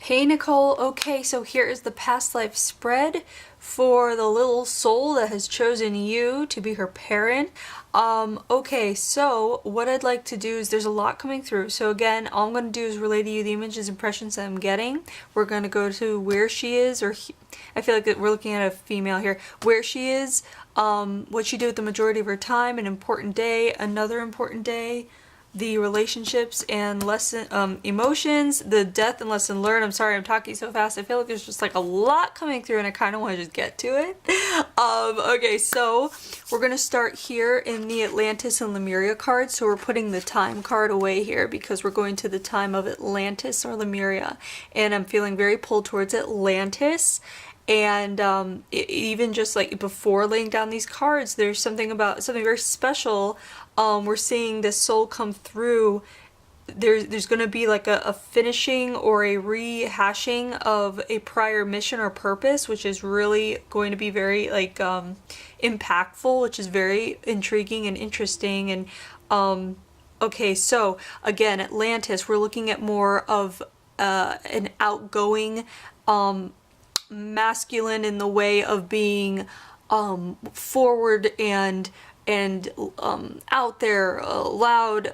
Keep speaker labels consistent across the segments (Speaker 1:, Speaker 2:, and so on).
Speaker 1: Hey Nicole, okay, so here is the past life spread for the little soul that has chosen you to be her parent. Okay, so what I'd like to do is there's a lot coming through. So again, all I'm going to do is relay to you the images, impressions that I'm getting. We're going to go to where she is, I feel like we're looking at a female here, where she is, what she did with the majority of her time, an important day, another important day, the relationships and emotions, the death and lesson learned. I'm sorry I'm talking so fast. I feel like there's just like a lot coming through and I kind of want to just get to it. Okay, so we're going to start here in the Atlantis and Lemuria card. So we're putting the time card away here because we're going to the time of Atlantis or Lemuria. And I'm feeling very pulled towards Atlantis. And even just like before laying down these cards, there's something very special. We're seeing this soul come through. There's going to be like a finishing or a rehashing of a prior mission or purpose, which is really going to be very like impactful, which is very intriguing and interesting. And okay, so again, Atlantis, we're looking at more of an outgoing masculine in the way of being forward and out there, loud,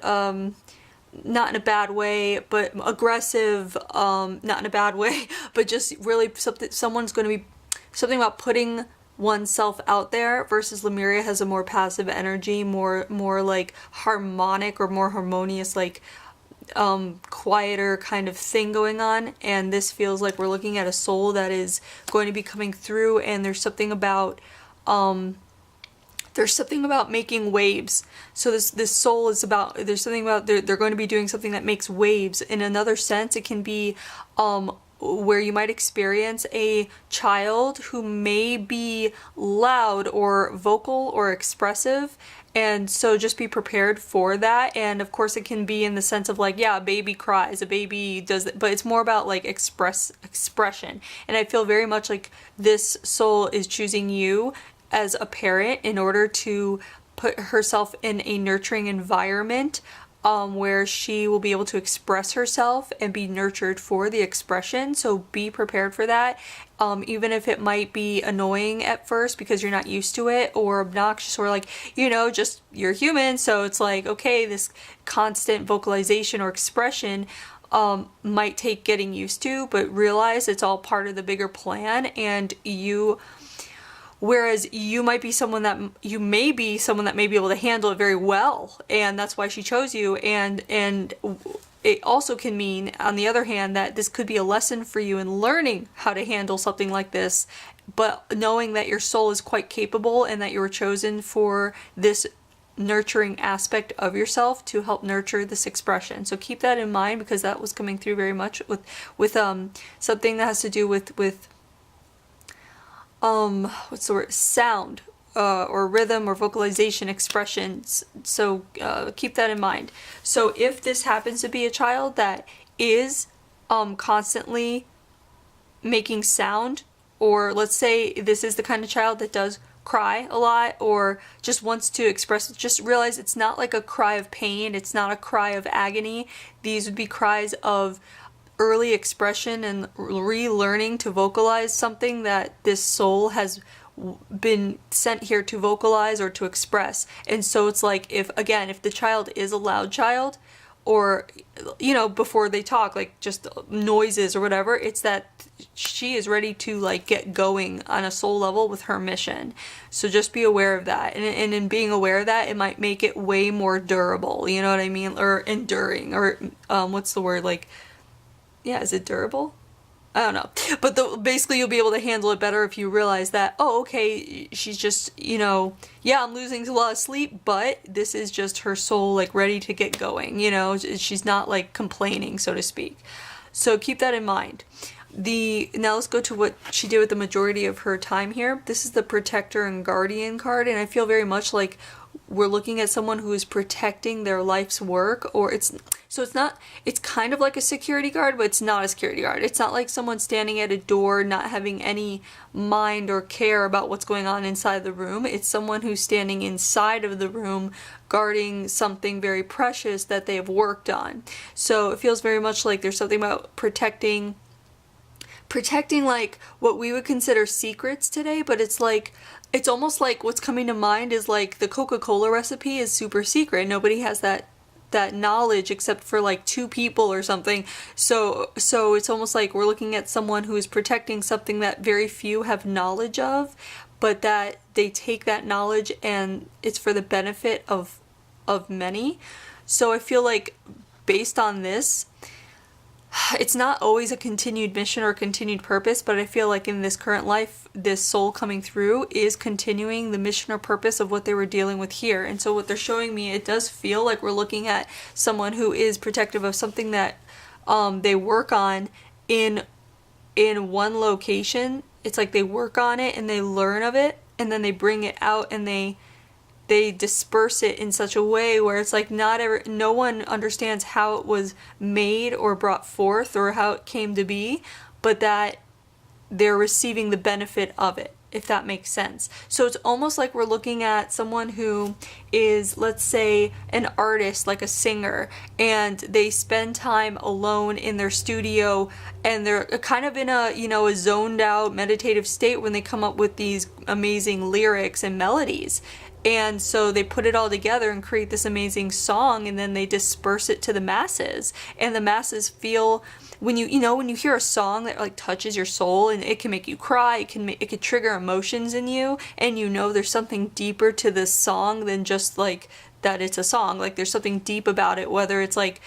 Speaker 1: not in a bad way, but aggressive, not in a bad way, but just really someone's going to be something about putting oneself out there, versus Lemuria has a more passive energy, more like harmonic or more harmonious, like quieter kind of thing going on. And this feels like we're looking at a soul that is going to be coming through, and there's something about making waves. So this soul is about, there's something about they're going to be doing something that makes waves. In another sense, it can be where you might experience a child who may be loud or vocal or expressive, and so just be prepared for that. And of course it can be in the sense of like, yeah, a baby cries, a baby does it, but it's more about like expression. And I feel very much like this soul is choosing you as a parent in order to put herself in a nurturing environment where she will be able to express herself and be nurtured for the expression. So be prepared for that, even if it might be annoying at first because you're not used to it, or obnoxious, or like, just you're human, so it's like, okay, this constant vocalization or expression might take getting used to, but realize it's all part of the bigger plan. And whereas you may be someone that may be able to handle it very well, and that's why she chose you. And it also can mean, on the other hand, that this could be a lesson for you in learning how to handle something like this, but knowing that your soul is quite capable and that you were chosen for this nurturing aspect of yourself to help nurture this expression. So keep that in mind, because that was coming through very much with something that has to do with what's the word? Sound, or rhythm, or vocalization, expressions. So keep that in mind. So if this happens to be a child that is constantly making sound, or let's say this is the kind of child that does cry a lot, or just wants to express, just realize it's not like a cry of pain, it's not a cry of agony. These would be cries of early expression and relearning to vocalize something that this soul has been sent here to vocalize or to express. And so it's like, if the child is a loud child, or before they talk, like just noises or whatever, it's that she is ready to like get going on a soul level with her mission. So just be aware of that, and in being aware of that, it might make it way more durable, you know what I mean, or enduring, or what's the word, like, yeah, is it durable? I don't know. But basically you'll be able to handle it better if you realize that, oh, okay, she's just, yeah, I'm losing a lot of sleep, but this is just her soul, like, ready to get going, she's not, like, complaining, so to speak. So keep that in mind. Now let's go to what she did with the majority of her time here. This is the Protector and Guardian card, and I feel very much like we're looking at someone who is protecting their life's work, or it's kind of like a security guard, but it's not a security guard. It's not like someone standing at a door not having any mind or care about what's going on inside the room. It's someone who's standing inside of the room guarding something very precious that they have worked on. So it feels very much like there's something about protecting protecting like what we would consider secrets today, but it's like it's almost like what's coming to mind is like the Coca-Cola recipe is super secret. Nobody has that knowledge except for like 2 people or something. So it's almost like we're looking at someone who is protecting something that very few have knowledge of, but that they take that knowledge and it's for the benefit of many. So I feel like based on this, it's not always a continued mission or continued purpose, but I feel like in this current life, this soul coming through is continuing the mission or purpose of what they were dealing with here. And so what they're showing me, it does feel like we're looking at someone who is protective of something that they work on in one location. It's like they work on it and they learn of it and then they bring it out and they disperse it in such a way where it's like no one understands how it was made or brought forth or how it came to be, but that they're receiving the benefit of it, if that makes sense. So it's almost like we're looking at someone who is, let's say, an artist, like a singer, and they spend time alone in their studio and they're kind of in a, a zoned out meditative state when they come up with these amazing lyrics and melodies. And so they put it all together and create this amazing song, and then they disperse it to the masses. And the masses feel, when you hear a song that like touches your soul and it can make you cry, it can trigger emotions in you, and there's something deeper to this song than just like that it's a song. Like there's something deep about it, whether it's like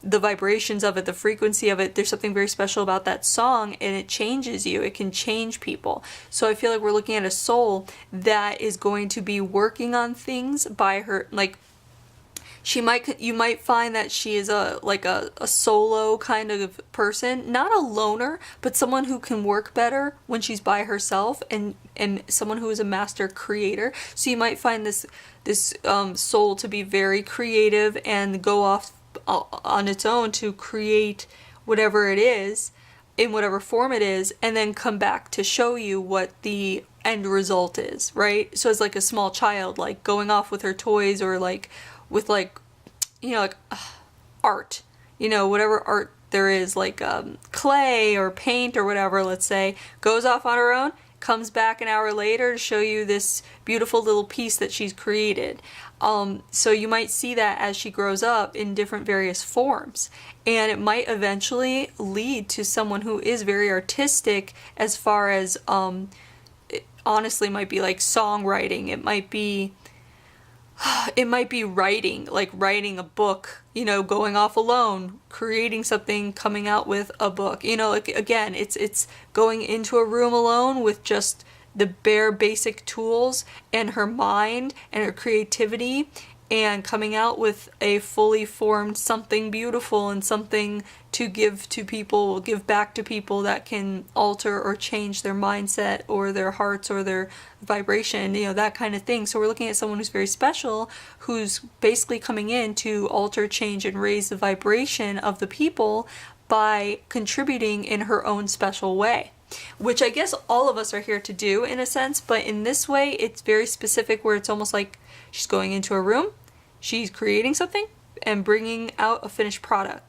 Speaker 1: the vibrations of it, the frequency of it, there's something very special about that song, and it changes you. It can change people. So I feel like we're looking at a soul that is going to be working on things by her, like you might find that she is a solo kind of person, not a loner, but someone who can work better when she's by herself, and someone who is a master creator. So you might find this soul to be very creative and go off on its own to create whatever it is in whatever form it is, and then come back to show you what the end result is, right? So it's like a small child like going off with her toys, or like with art, whatever art there is, like clay or paint or whatever, let's say, goes off on her own, comes back an hour later to show you this beautiful little piece that she's created. So you might see that as she grows up in different various forms, and it might eventually lead to someone who is very artistic as far as it honestly might be like songwriting. It might be writing, like writing a book, going off alone, creating something, coming out with a book. Like again, it's going into a room alone with just the bare basic tools and her mind and her creativity, and coming out with a fully formed something beautiful and something to give to people, give back to people, that can alter or change their mindset or their hearts or their vibration, that kind of thing. So we're looking at someone who's very special, who's basically coming in to alter, change, and raise the vibration of the people by contributing in her own special way. Which I guess all of us are here to do in a sense, but in this way it's very specific, where it's almost like she's going into a room, she's creating something, and bringing out a finished product.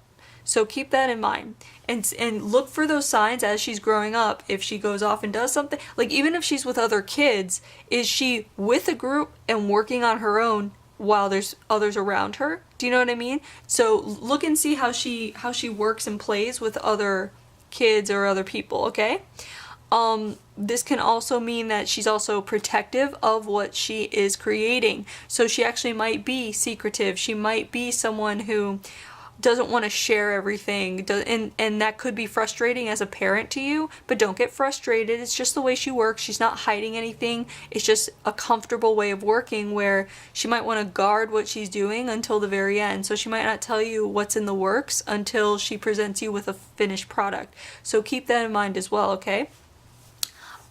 Speaker 1: So keep that in mind, and look for those signs as she's growing up. If she goes off and does something, like even if she's with other kids, is she with a group and working on her own while there's others around her? Do you know what I mean? So look and see how she works and plays with other kids or other people, okay? This can also mean that she's also protective of what she is creating. So she actually might be secretive. She might be someone who doesn't want to share everything, and that could be frustrating as a parent to you, but don't get frustrated. It's just the way she works. She's not hiding anything. It's just a comfortable way of working, where she might want to guard what she's doing until the very end. So she might not tell you what's in the works until she presents you with a finished product. So keep that in mind as well, okay?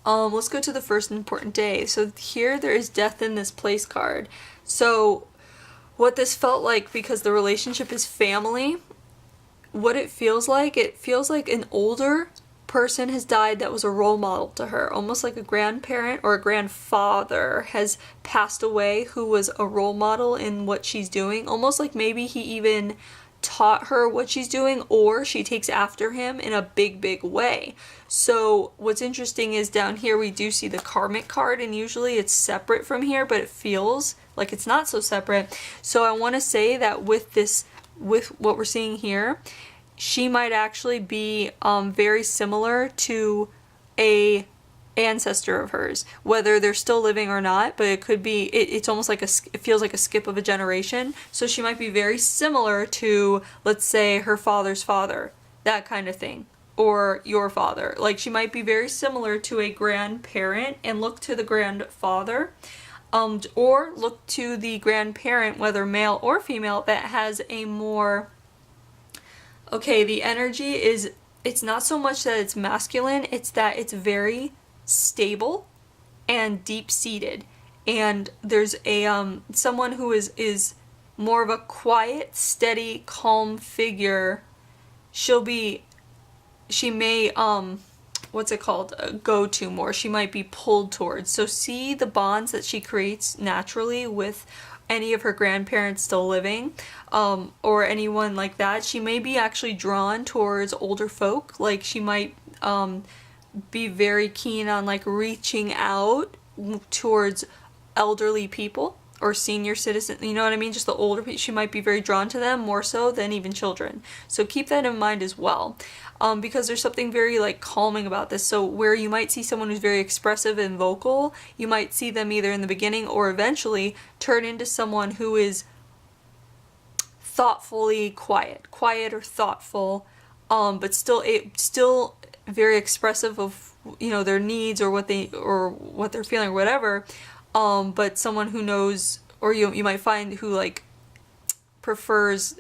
Speaker 1: Let's go to the first important day. So here there is death in this place card. So what this felt like, because the relationship is family, what it feels like an older person has died that was a role model to her. Almost like a grandparent or a grandfather has passed away who was a role model in what she's doing. Almost like maybe he even taught her what she's doing, or she takes after him in a big way. So what's interesting is down here we do see the karmic card, and usually it's separate from here, but it feels like it's not so separate. So I want to say that with what we're seeing here, she might actually be very similar to a ancestor of hers, whether they're still living or not, but it could be, it's almost like it feels like a skip of a generation. So she might be very similar to, let's say, her father's father, that kind of thing, or your father. Like, she might be very similar to a grandparent, and look to the grandfather, or look to the grandparent, whether male or female, that has a more, okay, the energy is, it's not so much that it's masculine, it's that it's very stable and deep-seated, and there's a someone who is more of a quiet, steady, calm figure. She may what's it called, go to more, she might be pulled towards. So see the bonds that she creates naturally with any of her grandparents still living, or anyone like that. She may be actually drawn towards older folk, like she might be very keen on like reaching out towards elderly people or senior citizens, you know what I mean, just the older people. She might be very drawn to them more so than even children. So keep that in mind as well, because there's something very like calming about this. So where you might see someone who's very expressive and vocal, you might see them either in the beginning or eventually turn into someone who is thoughtfully quiet or thoughtful, but still very expressive of, you know, their needs or what they're feeling or whatever, but someone who knows, or you might find who like prefers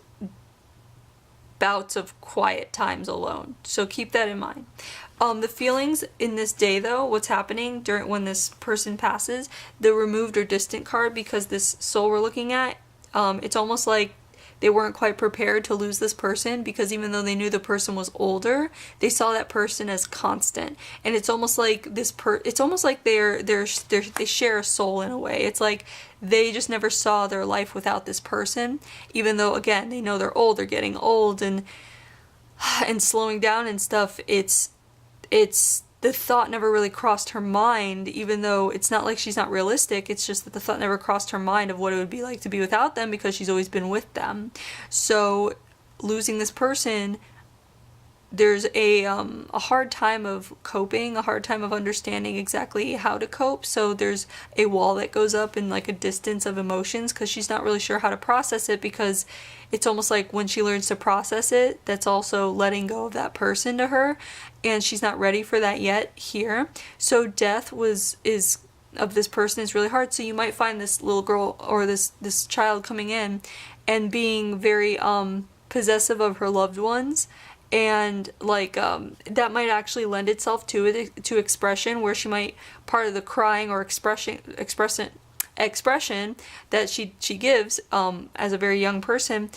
Speaker 1: bouts of quiet times alone. So keep that in mind. The feelings in this day, though, what's happening when this person passes, the removed or distant card, because this soul we're looking at, it's almost like they weren't quite prepared to lose this person, because even though they knew the person was older, they saw that person as constant. And it's almost like it's almost like they share a soul in a way. It's like they just never saw their life without this person, even though, again, they know they're old, they're getting old and slowing down and stuff. It's the thought never really crossed her mind, even though it's not like she's not realistic, it's just that the thought never crossed her mind of what it would be like to be without them, because she's always been with them. So losing this person, there's a hard time of coping, a hard time of understanding exactly how to cope. So there's a wall that goes up in like a distance of emotions, because she's not really sure how to process it, because it's almost like when she learns to process it, that's also letting go of that person to her, and she's not ready for that yet here. So death of this person is really hard. So you might find this little girl or this child coming in and being very possessive of her loved ones, and like that might actually lend itself to expression, where she might, part of the crying or expression that she gives as a very young person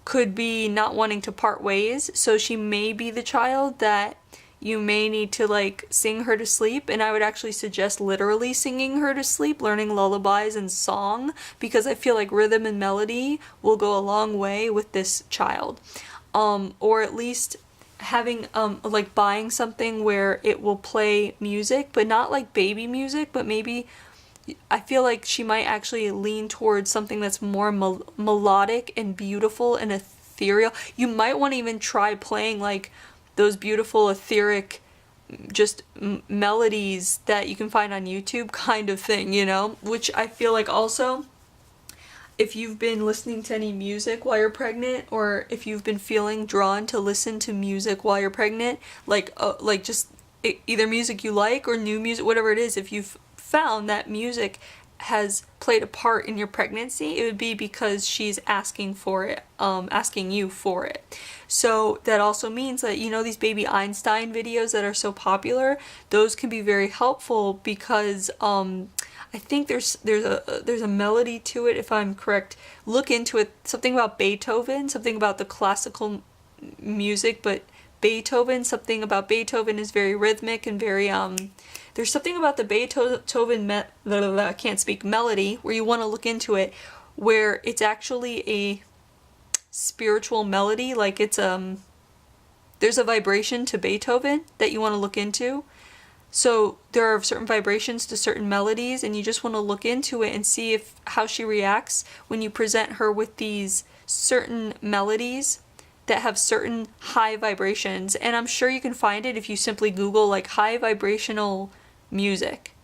Speaker 1: could be not wanting to part ways. So she may be the child that you may need to like sing her to sleep, and I would actually suggest literally singing her to sleep, learning lullabies and song, because I feel like rhythm and melody will go a long way with this child. Or at least having like buying something where it will play music, but not like baby music, but maybe I feel like she might actually lean towards something that's more melodic and beautiful and ethereal. You might want to even try playing like those beautiful etheric just melodies that you can find on YouTube kind of thing, you know, which I feel like also, if you've been listening to any music while you're pregnant, or if you've been feeling drawn to listen to music while you're pregnant, like just either music you like or new music, whatever it is, if you've found that music has played a part in your pregnancy, it would be because she's asking for it, asking you for it. So that also means that, you know, these baby Einstein videos that are so popular, those can be very helpful, because I think there's a melody to it, if I'm correct. Look into it. Something about Beethoven, something about the classical music, but something about Beethoven is very rhythmic and very there's something about the Beethoven melody where you want to look into it, where it's actually spiritual melody, like it's there's a vibration to Beethoven that you want to look into. So there are certain vibrations to certain melodies, and you just want to look into it and see if how she reacts when you present her with these certain melodies that have certain high vibrations. And I'm sure you can find it if you simply Google like high vibrational music,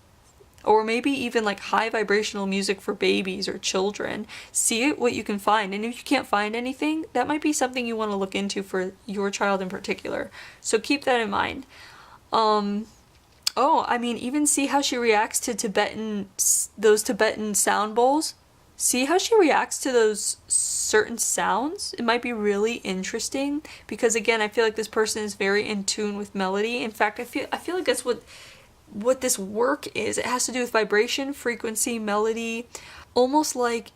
Speaker 1: or maybe even like high vibrational music for babies or children. See what you can find, and if you can't find anything, that might be something you want to look into for your child in particular. So keep that in mind. Oh, I mean, even see how she reacts to those Tibetan sound bowls. See how she reacts to those certain sounds. It might be really interesting because, again, I feel like this person is very in tune with melody. In fact, I feel like that's what this work is. It has to do with vibration, frequency, melody, it's almost like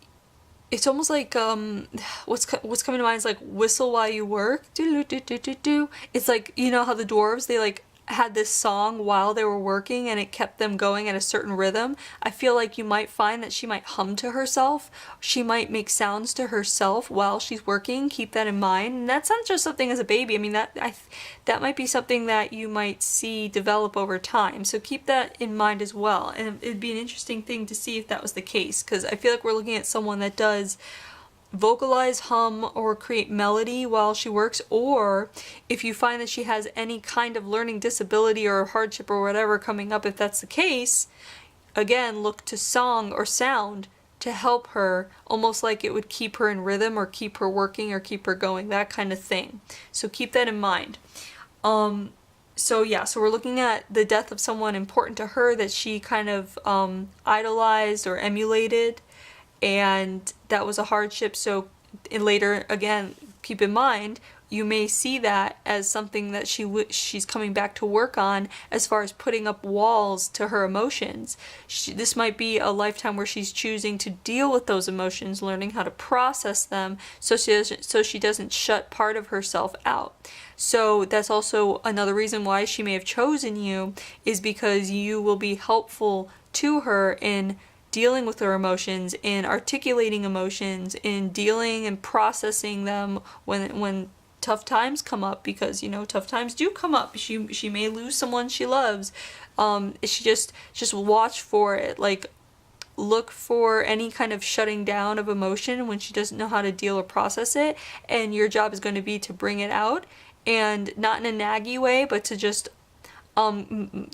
Speaker 1: what's coming to mind is like whistle while you work. Do do do do do. It's like, you know how the dwarves, they like had this song while they were working and it kept them going at a certain rhythm. I feel like you might find that she might hum to herself. She might make sounds to herself while she's working. Keep that in mind. And that's not just something as a baby. I mean, that might be something that you might see develop over time. So keep that in mind as well. And it'd be an interesting thing to see if that was the case, because I feel like we're looking at someone that does vocalize, hum, or create melody while she works. Or if you find that she has any kind of learning disability or hardship or whatever coming up, if that's the case, again, look to song or sound to help her, almost like it would keep her in rhythm or keep her working or keep her going, that kind of thing. So keep that in mind. So we're looking at the death of someone important to her that she kind of idolized or emulated, and that was a hardship. So later, again, keep in mind, you may see that as something that she's coming back to work on, as far as putting up walls to her emotions. This might be a lifetime where she's choosing to deal with those emotions, learning how to process them, so she doesn't shut part of herself out. So that's also another reason why she may have chosen you, is because you will be helpful to her in dealing with her emotions, in articulating emotions, in dealing and processing them when tough times come up, because tough times do come up. She may lose someone she loves. She just watch for it, like look for any kind of shutting down of emotion when she doesn't know how to deal or process it, and your job is going to be to bring it out, and not in a naggy way, but to just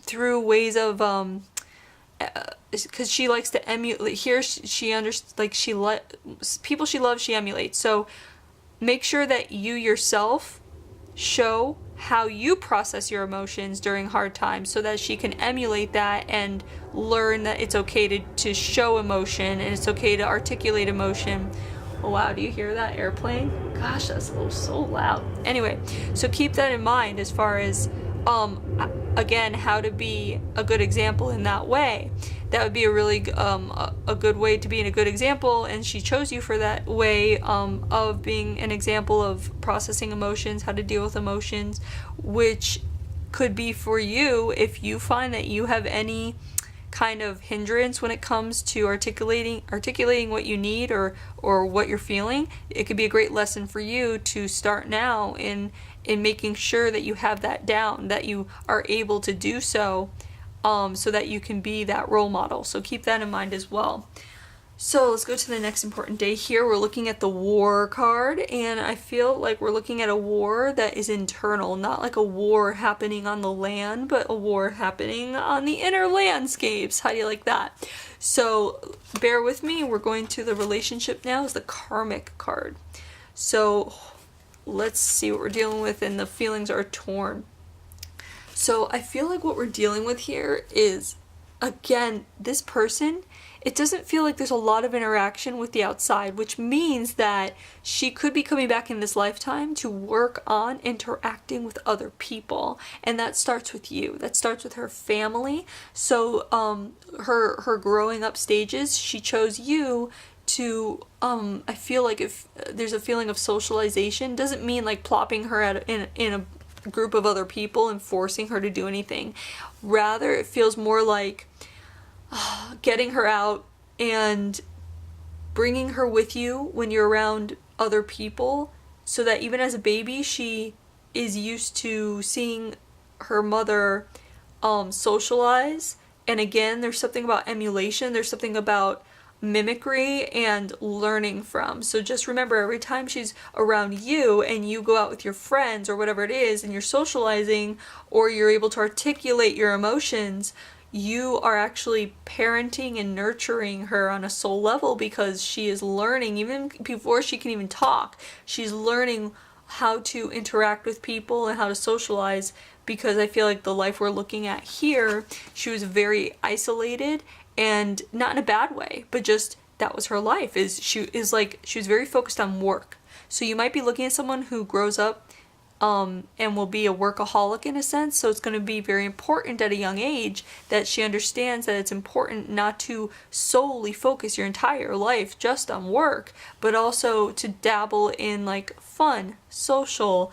Speaker 1: through ways of because she likes to emulate. Here people she loves, she emulates. So make sure that you yourself show how you process your emotions during hard times, so that she can emulate that and learn that it's okay to show emotion, and it's okay to articulate emotion. Oh wow, do you hear that airplane? Gosh, that's so loud. Anyway, so keep that in mind as far as again, how to be a good example in that way. That would be a really a good way to be in a good example, and she chose you for that way of being an example of processing emotions, how to deal with emotions, which could be for you if you find that you have any kind of hindrance when it comes to articulating what you need or what you're feeling. It could be a great lesson for you to start now in making sure that you have that down, that you are able to do so, so that you can be that role model. So keep that in mind as well. So let's go to the next important day here. We're looking at the war card, and I feel like we're looking at a war that is internal, not like a war happening on the land, but a war happening on the inner landscapes. How do you like that? So bear with me. We're going to the relationship now. Is the karmic card. So let's see what we're dealing with, and the feelings are torn. So I feel like what we're dealing with here is, again, this person, it doesn't feel like there's a lot of interaction with the outside, which means that she could be coming back in this lifetime to work on interacting with other people. And that starts with you. That starts with her family. So her growing up stages, she chose you to, I feel like if there's a feeling of socialization, doesn't mean like plopping her in a group of other people and forcing her to do anything. Rather, it feels more like getting her out and bringing her with you when you're around other people, so that even as a baby, she is used to seeing her mother socialize. And again, there's something about emulation, there's something about mimicry and learning from. So just remember, every time she's around you and you go out with your friends or whatever it is and you're socializing, or you're able to articulate your emotions, you are actually parenting and nurturing her on a soul level, because she is learning, even before she can even talk, she's learning how to interact with people and how to socialize. Because I feel like the life we're looking at here, she was very isolated, and not in a bad way, but just that was her life. She was very focused on work. So you might be looking at someone who grows up and will be a workaholic in a sense. So it's going to be very important at a young age that she understands that it's important not to solely focus your entire life just on work, but also to dabble in like fun, social,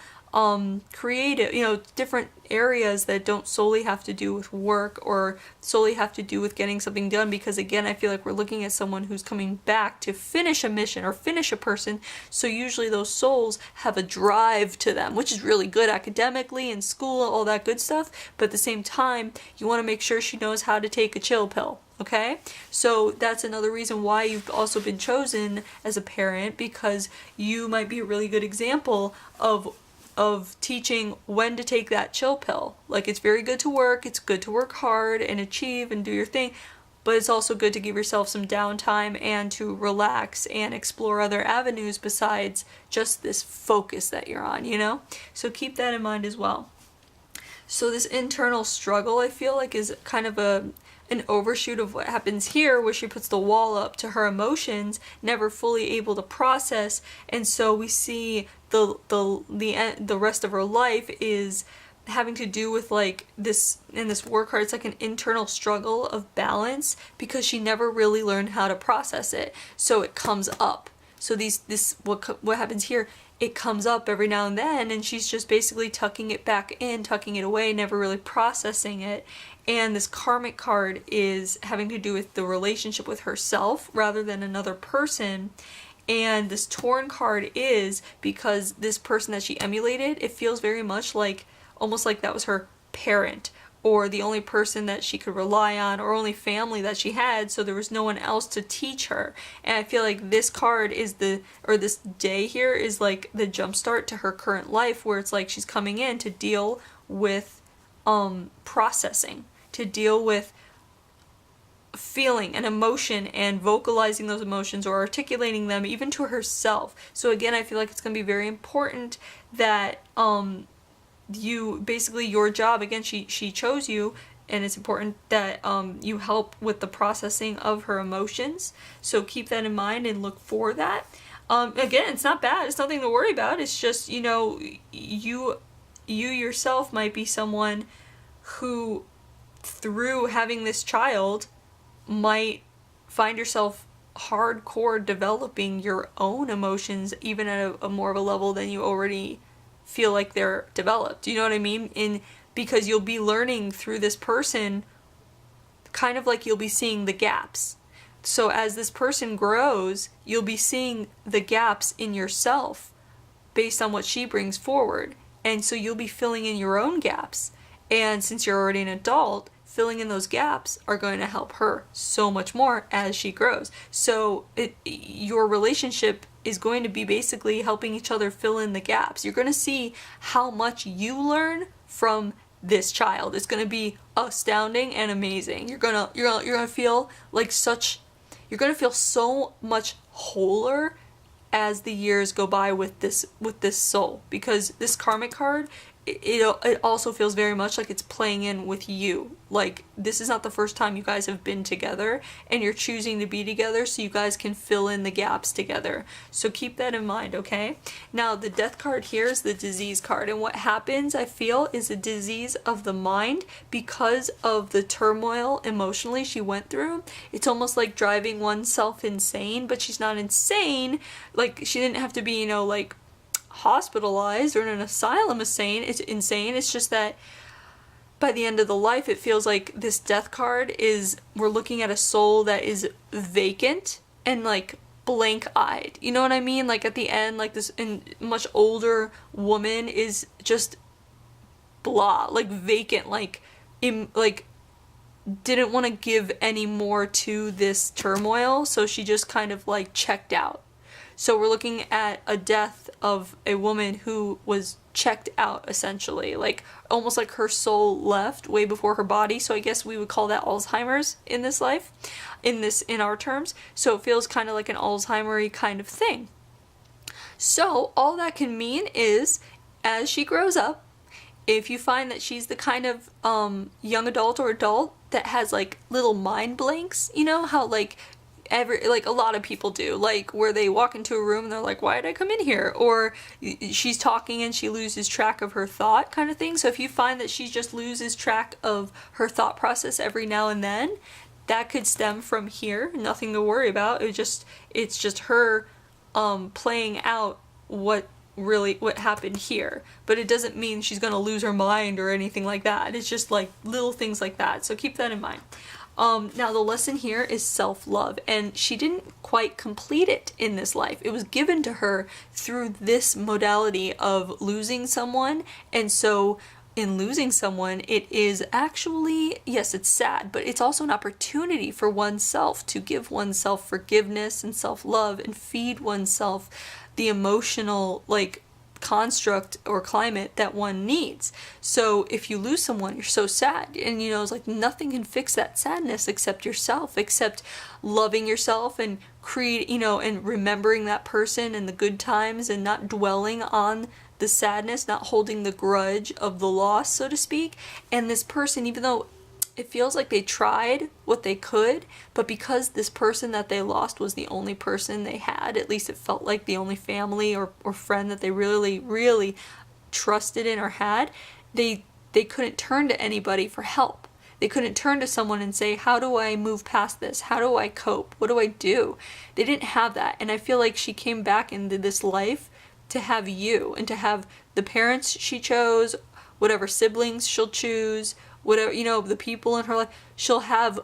Speaker 1: creative, different areas that don't solely have to do with work or solely have to do with getting something done. Because again, I feel like we're looking at someone who's coming back to finish a mission or finish a person. So usually those souls have a drive to them, which is really good academically, in school, all that good stuff. But at the same time, you want to make sure she knows how to take a chill pill. Okay? So that's another reason why you've also been chosen as a parent, because you might be a really good example of teaching when to take that chill pill. Like, it's very good to work, it's good to work hard and achieve and do your thing, but it's also good to give yourself some downtime and to relax and explore other avenues besides just this focus that you're on, So keep that in mind as well. So this internal struggle, I feel like, is kind of an overshoot of what happens here, where she puts the wall up to her emotions, never fully able to process, and so we see the rest of her life is having to do with like this, in this work hard, it's like an internal struggle of balance, because she never really learned how to process it. So it comes up. So what happens here, it comes up every now and then, and she's just basically tucking it back in, tucking it away, never really processing it. And this karmic card is having to do with the relationship with herself rather than another person. And this torn card is because this person that she emulated, it feels very much like, almost like that was her parent, or the only person that she could rely on, or only family that she had, so there was no one else to teach her. And I feel like this card is this day here is like the jumpstart to her current life, where it's like she's coming in to deal with processing, to deal with feeling an emotion and vocalizing those emotions or articulating them even to herself. So again, I feel like it's going to be very important that your job, again, she chose you, and it's important that you help with the processing of her emotions. So keep that in mind and look for that. Again, it's not bad, it's nothing to worry about. It's just, you yourself might be someone who, through having this child, might find yourself hardcore developing your own emotions, even at a more of a level than you already feel like they're developed. You know what I mean? Because you'll be learning through this person, kind of like you'll be seeing the gaps. So as this person grows, you'll be seeing the gaps in yourself based on what she brings forward. And so you'll be filling in your own gaps. And since you're already an adult, filling in those gaps are going to help her so much more as she grows. So your relationship is going to be basically helping each other fill in the gaps. You're going to see how much you learn from this child. It's going to be astounding and amazing. You're gonna feel like you're going to feel so much wholer as the years go by with this soul, because this karmic card, it also feels very much like it's playing in with you. Like, this is not the first time you guys have been together, and you're choosing to be together so you guys can fill in the gaps together. So keep that in mind, okay? Now, the death card here is the disease card, and what happens, I feel, is a disease of the mind because of the turmoil emotionally she went through. It's almost like driving oneself insane, but she's not insane. Like, she didn't have to be, like, hospitalized or in an asylum insane. It's just that by the end of the life, it feels like this death card is, we're looking at a soul that is vacant and like blank-eyed. You know what I mean? Like at the end, like this much older woman is just blah, like vacant, like didn't want to give any more to this turmoil, so she just kind of like checked out. So we're looking at a death of a woman who was checked out, essentially, like almost like her soul left way before her body. So I guess we would call that Alzheimer's in this life, in our terms. So it feels kind of like an Alzheimer-y kind of thing. So all that can mean is, as she grows up, if you find that she's the kind of young adult or adult that has like little mind blanks, you know how like a lot of people do, like where they walk into a room and they're like, why did I come in here? Or she's talking and she loses track of her thought kind of thing. So if you find that she just loses track of her thought process every now and then, that could stem from here. Nothing to worry about. It's just her playing out what happened here, but it doesn't mean she's gonna lose her mind or anything like that. It's just like little things like that, so keep that in mind. Now the lesson here is self-love, and she didn't quite complete it in this life. It was given to her through this modality of losing someone, and so in losing someone, it is actually, yes, it's sad, but it's also an opportunity for oneself to give oneself forgiveness and self-love and feed oneself the emotional like construct or climate that one needs. So if you lose someone, you're so sad, and it's like nothing can fix that sadness except yourself, except loving yourself and and remembering that person and the good times and not dwelling on the sadness, not holding the grudge of the loss, so to speak. And this person, even though it feels like they tried what they could, but because this person that they lost was the only person they had, at least it felt like the only family or friend that they really, really trusted in or had, they couldn't turn to anybody for help. They couldn't turn to someone and say, how do I move past this? How do I cope? What do I do? They didn't have that. And I feel like she came back into this life to have you and to have the parents she chose, whatever siblings she'll choose, whatever, the people in her life. She'll have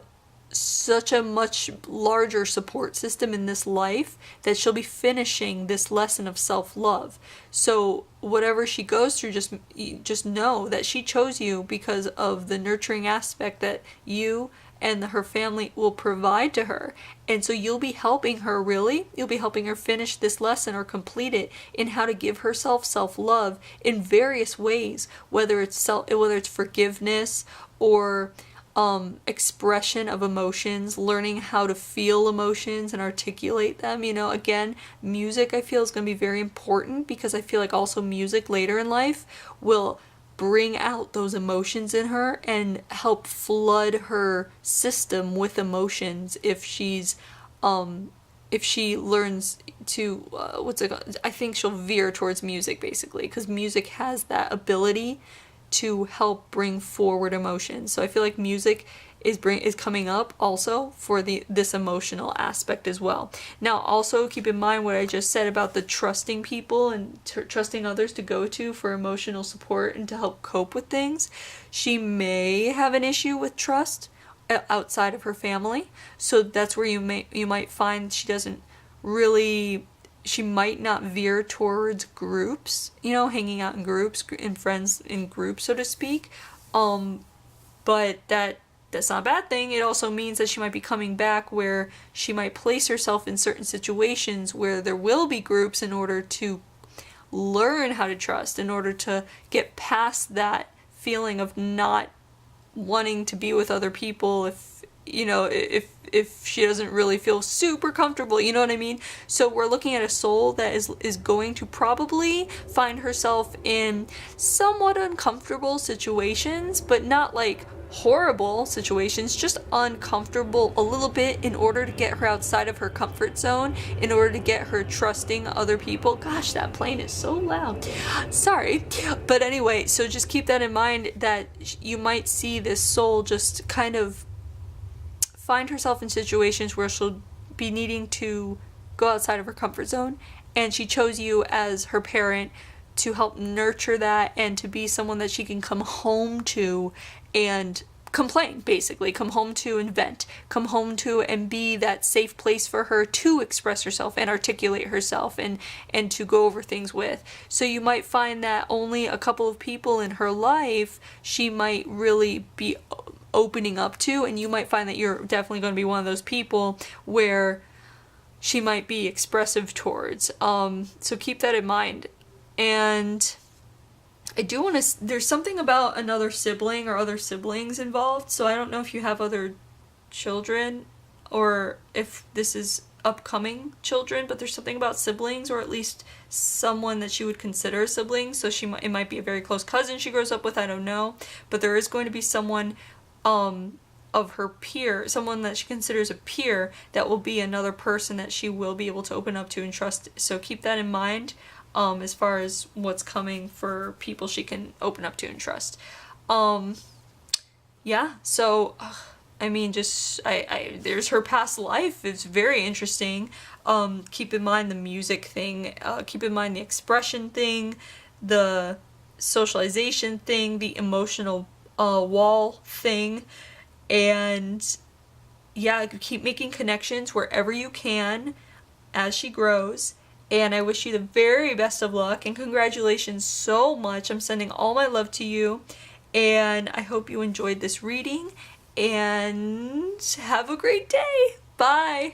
Speaker 1: such a much larger support system in this life that she'll be finishing this lesson of self-love. So whatever she goes through, just know that she chose you because of the nurturing aspect that you and her family will provide to her. And so you'll be helping her, you'll be helping her finish this lesson or complete it in how to give herself self-love in various ways, whether it's forgiveness or expression of emotions, learning how to feel emotions and articulate them. Again, music I feel is going to be very important, because I feel like also music later in life will bring out those emotions in her and help flood her system with emotions if she learns to I think she'll veer towards music, basically, because music has that ability to help bring forward emotions. So I feel like music is coming up also for this emotional aspect as well. Now also keep in mind what I just said about the trusting people and trusting others to go to for emotional support and to help cope with things. She may have an issue with trust outside of her family, so that's where you might find she might not veer towards groups, hanging out in groups and friends in groups, so to speak. But that's not a bad thing. It also means that she might be coming back where she might place herself in certain situations where there will be groups in order to learn how to trust, in order to get past that feeling of not wanting to be with other people if she doesn't really feel super comfortable, you know what I mean? So we're looking at a soul that is going to probably find herself in somewhat uncomfortable situations, but not like horrible situations, just uncomfortable a little bit, in order to get her outside of her comfort zone, in order to get her trusting other people. Gosh, that plane is so loud. Sorry. But anyway, so just keep that in mind, that you might see this soul just kind of find herself in situations where she'll be needing to go outside of her comfort zone, and she chose you as her parent to help nurture that and to be someone that she can come home to and complain, basically. Come home to and vent. Come home to and be that safe place for her to express herself and articulate herself and to go over things with. So you might find that only a couple of people in her life she might really be opening up to, and you might find that you're definitely going to be one of those people where she might be expressive towards. So keep that in mind. And I do want to, there's something about another sibling or other siblings involved, so I don't know if you have other children or if this is upcoming children, but there's something about siblings, or at least someone that she would consider a sibling. So it might be a very close cousin she grows up with, I don't know, but there is going to be someone of her peer, someone that she considers a peer, that will be another person that she will be able to open up to and trust. So keep that in mind as far as what's coming for people she can open up to and trust. Yeah, so I mean, just there's her past life. It's very interesting. Keep in mind the music thing, keep in mind the expression thing, the socialization thing, the emotional wall thing, and yeah, keep making connections wherever you can as she grows. And I wish you the very best of luck, and congratulations so much. I'm sending all my love to you, and I hope you enjoyed this reading, and have a great day. Bye!